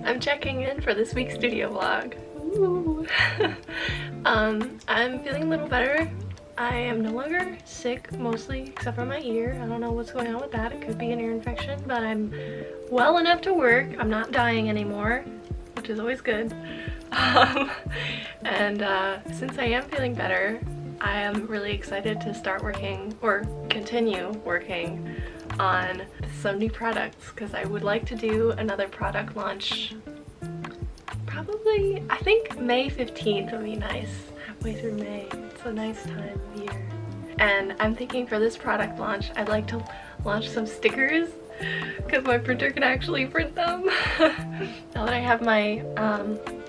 I'm checking in for this week's studio vlog. Ooh. I'm feeling a little better. I am no longer sick, mostly, except for my ear. I don't know what's going on with that. It could be an ear infection, but I'm well enough to work. I'm not dying anymore, which is always good. Since I am feeling better, I am really excited to start working, or continue working, on some new products, because I would like to do another product launch probably, I think May 15th would be nice. Halfway through May. It's a nice time of year. And I'm thinking for this product launch, I'd like to launch some stickers because my printer can actually print them. Now that I have my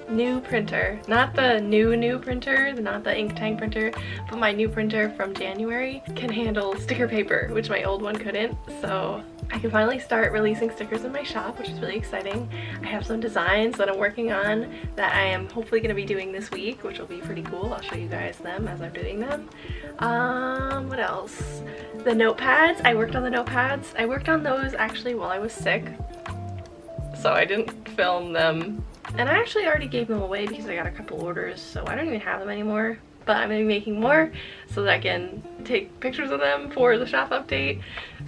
new printer, not the new printer, not the ink tank printer, but my new printer from January can handle sticker paper, which my old one couldn't. So I can finally start releasing stickers in my shop, which is really exciting. I have some designs that I'm working on that I am hopefully going to be doing this week, which will be pretty cool. I'll show you guys them as I'm doing them. What else? The notepads. I worked on the notepads. I worked on those actually while I was sick, so I didn't film them. And I actually already gave them away because I got a couple orders, so I don't even have them anymore. But I'm going to be making more so that I can take pictures of them for the shop update.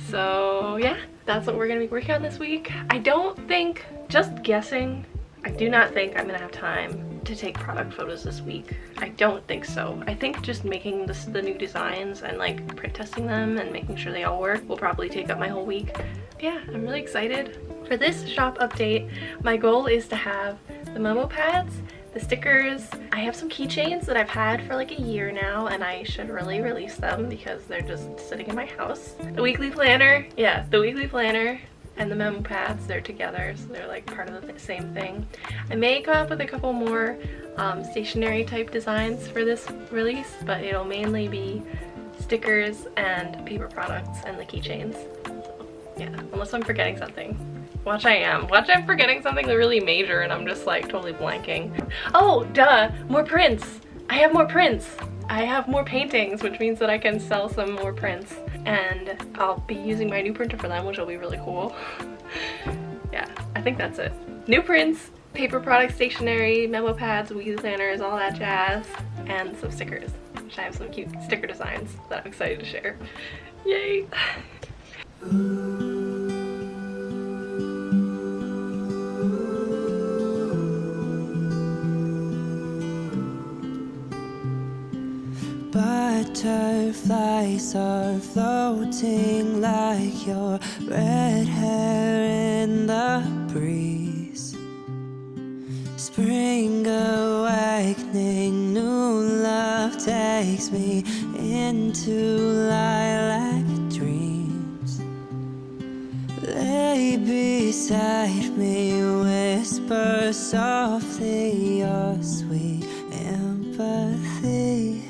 So yeah, that's what we're going to be working on this week. I don't think, just guessing, I do not think I'm going to have time to take product photos this week. I don't think so. I think just making the new designs and like print testing them and making sure they all work will probably take up my whole week. Yeah, I'm really excited. For this shop update, my goal is to have the Momo pads, the stickers. I have some keychains that I've had for like a year now, and I should really release them because they're just sitting in my house. The weekly planner, yeah, the weekly planner and the memo pads, they're together, so they're like part of the same thing. I may come up with a couple more stationery type designs for this release, but it'll mainly be stickers and paper products and the keychains. So, yeah, unless I'm forgetting something. Watch I am. Watch I'm forgetting something really major and I'm just like totally blanking. Oh, duh! More prints! I have more prints! I have more paintings, which means that I can sell some more prints. And I'll be using my new printer for them, which will be really cool. Yeah, I think that's it. New prints, paper products, stationery, memo pads, weekly planners, all that jazz, and some stickers, which I have some cute sticker designs that I'm excited to share. Yay! Butterflies are floating like your red hair in the breeze. Spring awakening, new love takes me into lilac dreams. Lay beside me, whisper softly your sweet empathy.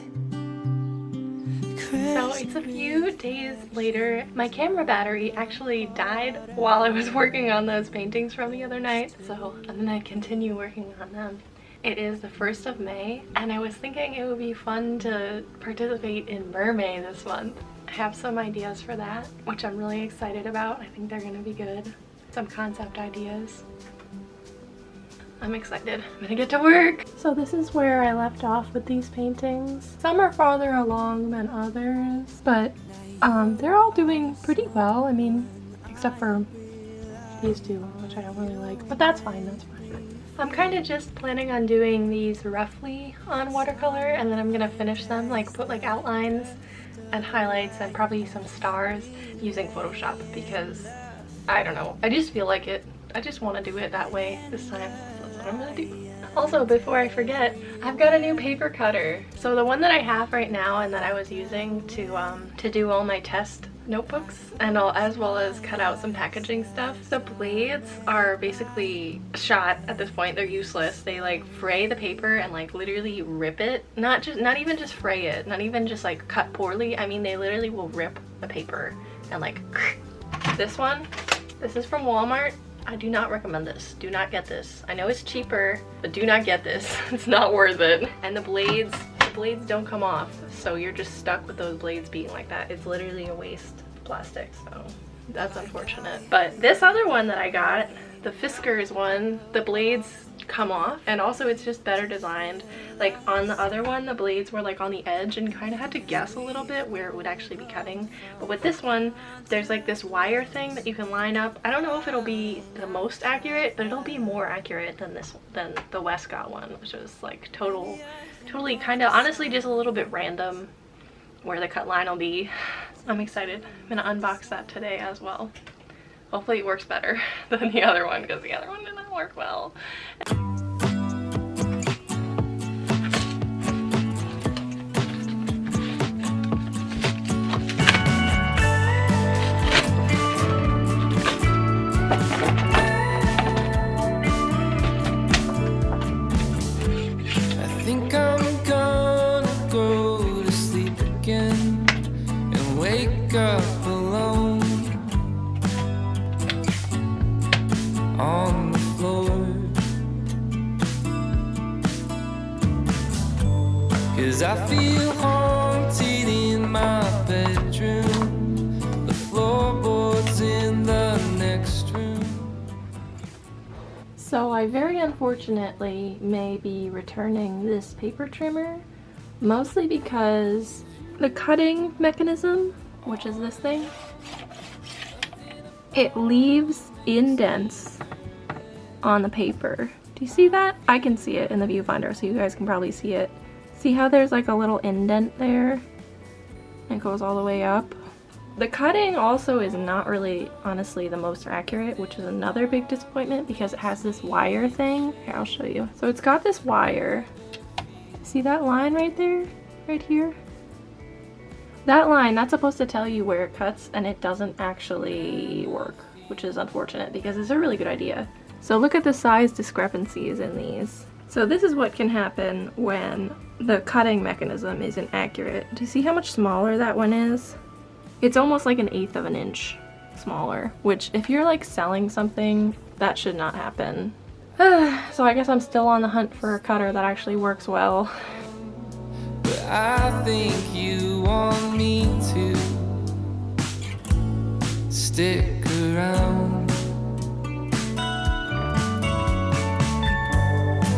So it's a few days later. My camera battery actually died while I was working on those paintings from the other night, so I'm gonna continue working on them. It is the 1st of May, and I was thinking it would be fun to participate in Mermay this month. I have some ideas for that, which I'm really excited about. I think they're gonna be good. Some concept ideas. I'm excited. I'm gonna get to work! So this is where I left off with these paintings. Some are farther along than others, but they're all doing pretty well. I mean, except for these two, which I don't really like, but that's fine, that's fine. I'm kind of just planning on doing these roughly on watercolor, and then I'm gonna finish them, like put like outlines and highlights and probably some stars using Photoshop, because I don't know, I just feel like it. I just want to do it that way this time. That's what I'm gonna do. Also, before I forget, I've got a new paper cutter. So the one that I have right now and that I was using to do all my test notebooks and as well as cut out some packaging stuff, the blades are basically shot at this point. They're useless. They like fray the paper and like literally rip it. Not even just fray it, not even just like cut poorly. I mean, they literally will rip the paper and like this one. This is from Walmart. I do not recommend this. Do not get this. I know it's cheaper, but do not get this. It's not worth it. And the blades don't come off, so you're just stuck with those blades being like that. It's literally a waste of plastic, so that's unfortunate. But this other one that I got, the Fiskars one, the blades come off, and also it's just better designed. Like on the other one, the blades were like on the edge and kind of had to guess a little bit where it would actually be cutting. But with this one, there's like this wire thing that you can line up. I don't know if it'll be the most accurate, but it'll be more accurate than the Westcott one, which was like totally kind of honestly just a little bit random where the cut line will be. I'm excited. I'm gonna unbox that today as well. Hopefully it works better than the other one, because the other one didn't work well. I think I'm gonna go to sleep again and wake up alone on the floor, 'cause I feel haunted in my bedroom, the floorboards in the next room. So I very unfortunately may be returning this paper trimmer, mostly because the cutting mechanism, which is this thing, it leaves indents on the paper. Do you see that? I can see it in the viewfinder, so you guys can probably see it. See how there's like a little indent there? It goes all the way up. The cutting also is not really, honestly, the most accurate, which is another big disappointment because it has this wire thing. Here, I'll show you. So it's got this wire. See that line right there? Right here? That line, that's supposed to tell you where it cuts, and it doesn't actually work, which is unfortunate because it's a really good idea. So look at the size discrepancies in these. So this is what can happen when the cutting mechanism isn't accurate. Do you see how much smaller that one is? It's almost like 1/8 of an inch smaller, which if you're like selling something, that should not happen. So I guess I'm still on the hunt for a cutter that actually works well. But I think you want me to stick around,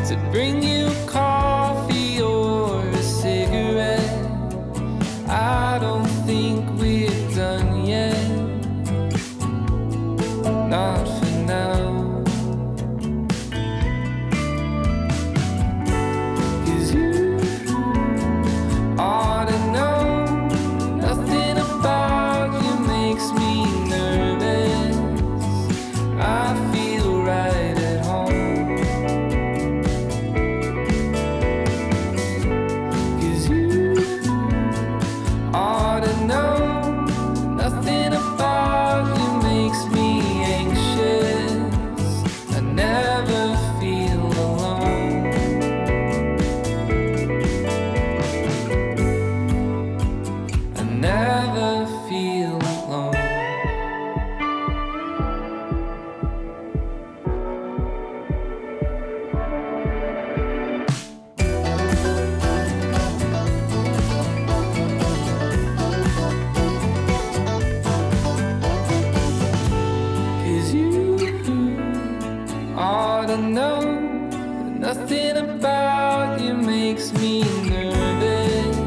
to bring you coffee or a cigarette. I don't think we're done yet, not for now. 'Cause you ought to know, nothing about you makes me nervous. I feel right at home. 'Cause you ought to know, nothing about you makes me anxious. I never feel alone. I never feel alone. Cause you ought to know that nothing about you makes me nervous.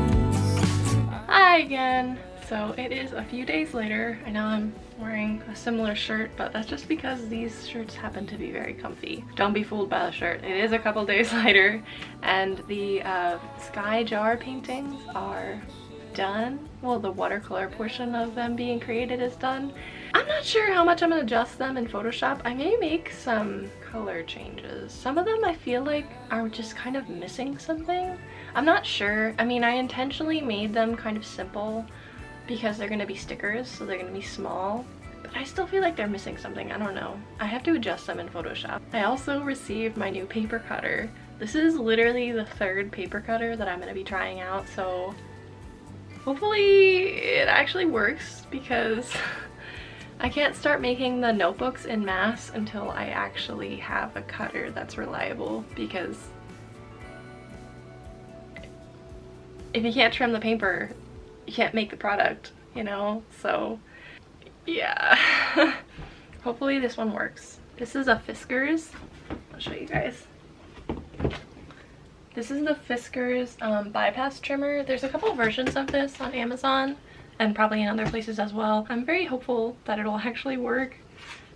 Hi again. So it is a few days later. I know I'm wearing a similar shirt, but that's just because these shirts happen to be very comfy. Don't be fooled by the shirt. It is a couple days later, and the sky jar paintings are done. Well, the watercolor portion of them being created is done. I'm not sure how much I'm gonna adjust them in Photoshop. I may make some color changes. Some of them I feel like are just kind of missing something. I'm not sure. I mean, I intentionally made them kind of simple because they're gonna be stickers, so they're gonna be small. But I still feel like they're missing something. I don't know. I have to adjust them in Photoshop. I also received my new paper cutter. This is literally the 3rd paper cutter that I'm gonna be trying out, so hopefully it actually works, because I can't start making the notebooks in mass until I actually have a cutter that's reliable, because if you can't trim the paper, you can't make the product, you know? So yeah. Hopefully this one works. This is a Fiskars. I'll show you guys. This is the Fiskars bypass trimmer. There's a couple versions of this on Amazon and probably in other places as well. I'm very hopeful that it'll actually work.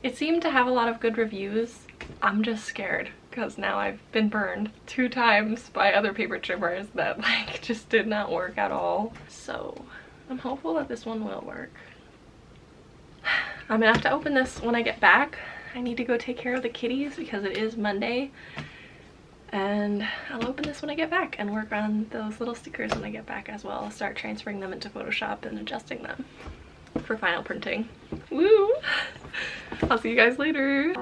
It seemed to have a lot of good reviews. I'm just scared because now I've been burned 2 times by other paper trimmers that like just did not work at all. So I'm hopeful that this one will work. I'm gonna have to open this when I get back. I need to go take care of the kitties because it is Monday. And I'll open this when I get back and work on those little stickers when I get back as well. I'll start transferring them into Photoshop and adjusting them for final printing. Woo! I'll see you guys later.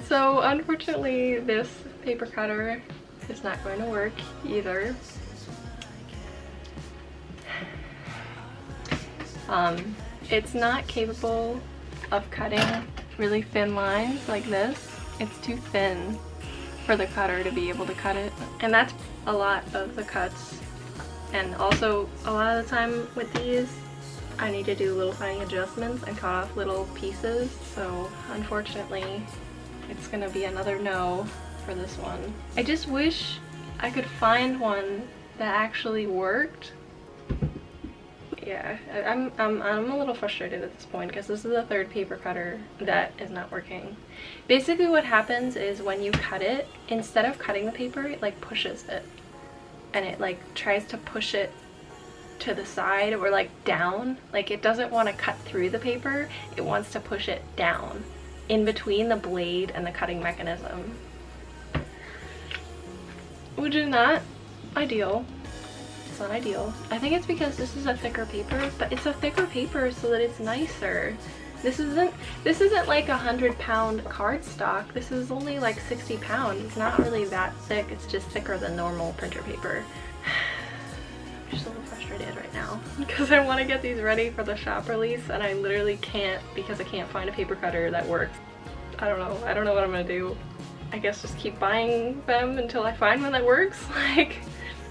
So unfortunately this paper cutter is not going to work either. It's not capable of cutting really thin lines like this. It's too thin for the cutter to be able to cut it. And that's a lot of the cuts. And also a lot of the time with these, I need to do little tiny adjustments and cut off little pieces. So unfortunately, it's gonna be another no for this one. I just wish I could find one that actually worked. Yeah, I'm a little frustrated at this point because this is the third paper cutter that is not working. Basically what happens is when you cut it, instead of cutting the paper, it like pushes it. And it like tries to push it to the side or like down. Like it doesn't want to cut through the paper, it wants to push it down in between the blade and the cutting mechanism. Which is not ideal. It's not ideal. I think it's because this is a thicker paper, but it's a thicker paper so that it's nicer. This isn't like 100-pound cardstock. This is only like 60 pounds. It's not really that thick. It's just thicker than normal printer paper. I'm just a little frustrated right now because I want to get these ready for the shop release and I literally can't because I can't find a paper cutter that works. I don't know what I'm gonna do. I guess just keep buying them until I find one that works. Like,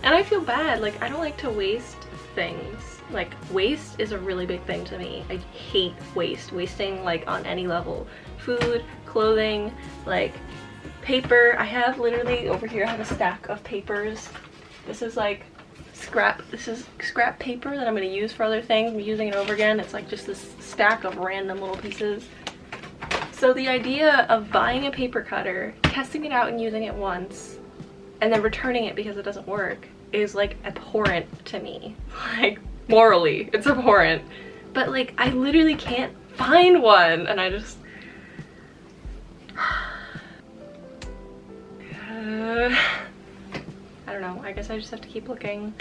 and I feel bad, like I don't like to waste things. Like waste is a really big thing to me. I hate wasting like on any level. Food, clothing, like paper. I have literally over here I have a stack of papers. This is like scrap paper that I'm going to use for other things. I'm using it over again. It's like just this stack of random little pieces. So the idea of buying a paper cutter, testing it out and using it once, and then returning it because it doesn't work is like abhorrent to me. Like morally, it's abhorrent. But like I literally can't find one and I just I don't know. I guess I just have to keep looking.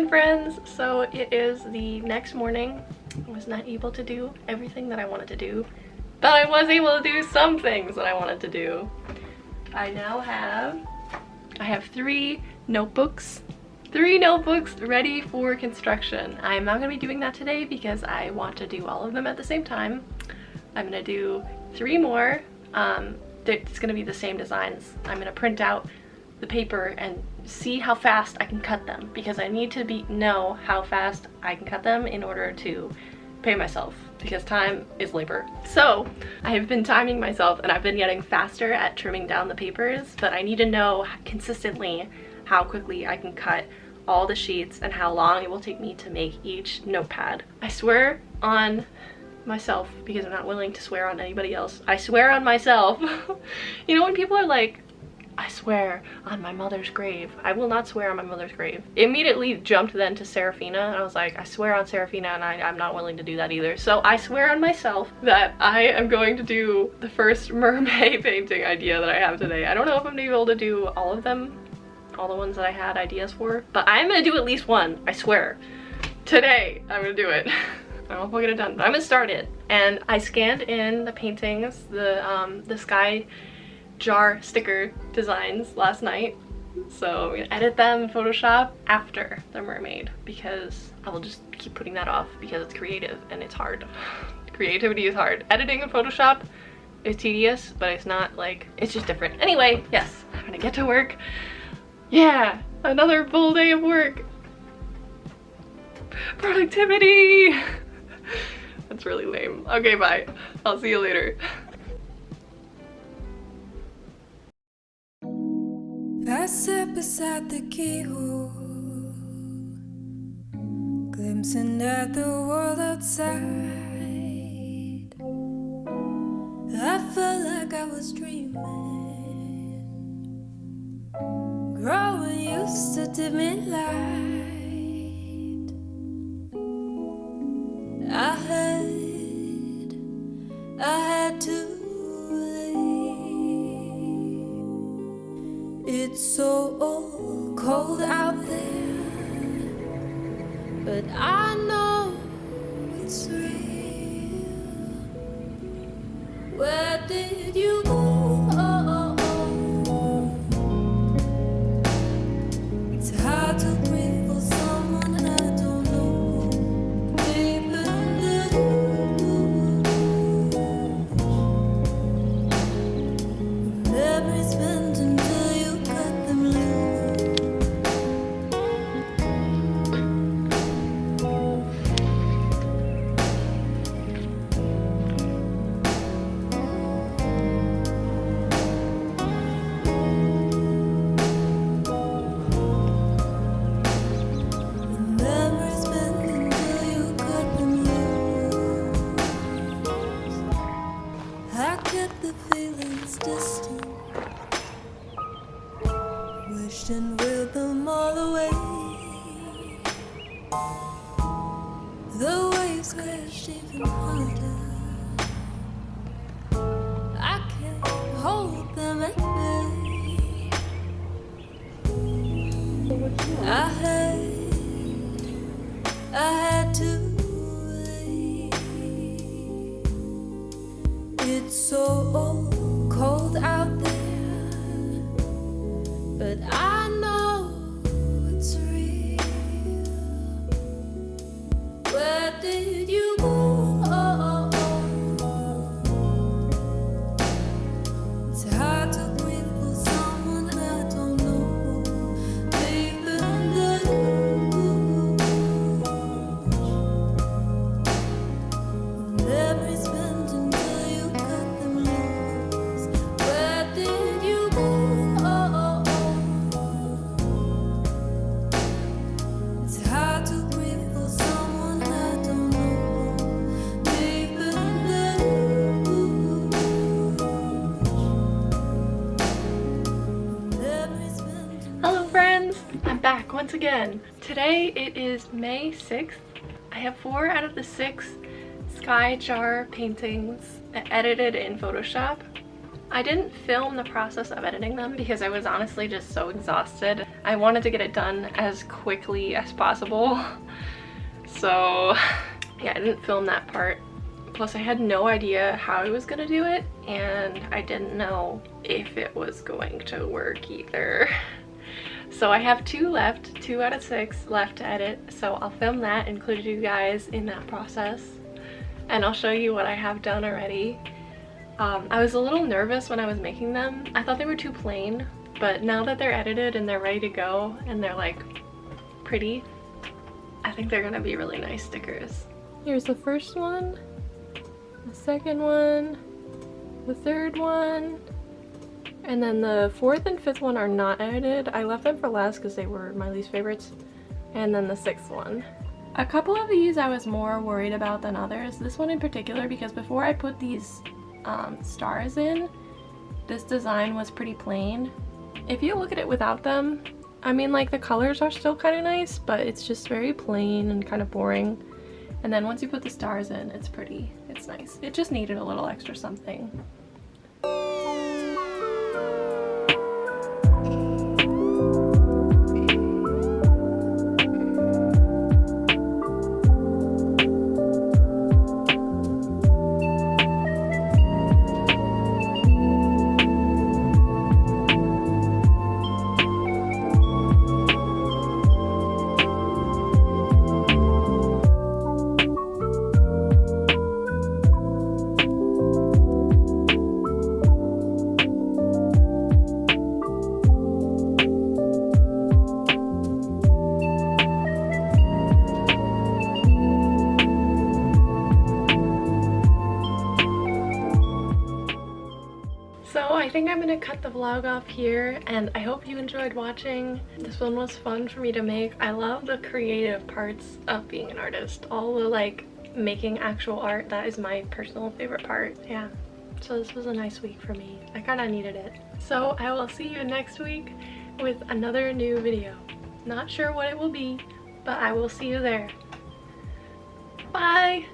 again, friends. So it is the next morning. I was not able to do everything that I wanted to do, but I was able to do some things that I wanted to do. I have 3 notebooks. 3 notebooks ready for construction. I'm not gonna be doing that today because I want to do all of them at the same time. I'm gonna do 3 more. It's gonna be the same designs. I'm gonna print out the paper and see how fast I can cut them, because I need to know how fast I can cut them in order to pay myself, because time is labor. So I have been timing myself and I've been getting faster at trimming down the papers, but I need to know consistently how quickly I can cut all the sheets and how long it will take me to make each notepad. I swear on myself, because I'm not willing to swear on anybody else. I swear on myself. You know when people are like, I swear on my mother's grave. I will not swear on my mother's grave. Immediately jumped then to Serafina, and I was like, I swear on Serafina, and I'm not willing to do that either. So I swear on myself that I am going to do the first mermaid painting idea that I have today. I don't know if I'm gonna be able to do all of them, all the ones that I had ideas for, but I'm gonna do at least one, I swear. Today, I'm gonna do it. I don't know if I'll get it done, but I'm gonna start it. And I scanned in the paintings, the sky jar sticker designs last night. So I'm gonna edit them in Photoshop after the mermaid, because I will just keep putting that off because it's creative and it's hard. Creativity is hard. Editing in Photoshop is tedious, but it's not like, it's just different. Anyway, yes, I'm gonna get to work. Yeah, another full day of work. Productivity! That's really lame. Okay, bye. I'll see you later. I sat beside the keyhole, glimpsing at the world outside. I felt like I was dreaming, growing used to dimming light. I had to leave. It's so cold out there, but I know it's real. Where did you go? It's hard to breathe for someone I don't know. Deep in the memories bend until you cut them loose. Memories bend until you cut them loose. I kept the feelings distant, wished and willed them all away. The waves crashed even harder. I can't hold them at bay. I had to leave. It's so cold out there, but I know it's real. Where did you go? It's hard to breathe for someone I don't know. Deep in the memories bend until you cut them loose. Where did you go? It's hard to breathe for someone I don't know. Deep in the memories bend. Hello friends, I'm back once again. Today it is May 6th. I have 4 out of the 6 sky jar paintings edited in Photoshop. I didn't film the process of editing them because I was honestly just so exhausted. I wanted to get it done as quickly as possible. So yeah, I didn't film that part. Plus I had no idea how I was gonna do it, and I didn't know if it was going to work either. So I have 2 left, 2 out of 6 left to edit, so I'll film that, include you guys in that process, and I'll show you what I have done already. I was a little nervous when I was making them. I thought they were too plain, but now that they're edited and they're ready to go and they're like pretty, I think they're gonna be really nice stickers. Here's the first one, the second one, the third one, and then the 4th and 5th one are not edited. I left them for last because they were my least favorites. And then the 6th one. A couple of these I was more worried about than others. This one in particular, because before I put these stars in, this design was pretty plain. If you look at it without them, I mean, like, the colors are still kind of nice, but it's just very plain and kind of boring. And then once you put the stars in, it's pretty, it's nice. It just needed a little extra something. I think I'm gonna cut the vlog off here, and I hope you enjoyed watching. This one was fun for me to make. I love the creative parts of being an artist. All the like making actual art, that is my personal favorite part. Yeah, so this was a nice week for me. I kind of needed it. So I will see you next week with another new video. Not sure what it will be, but I will see you there. Bye!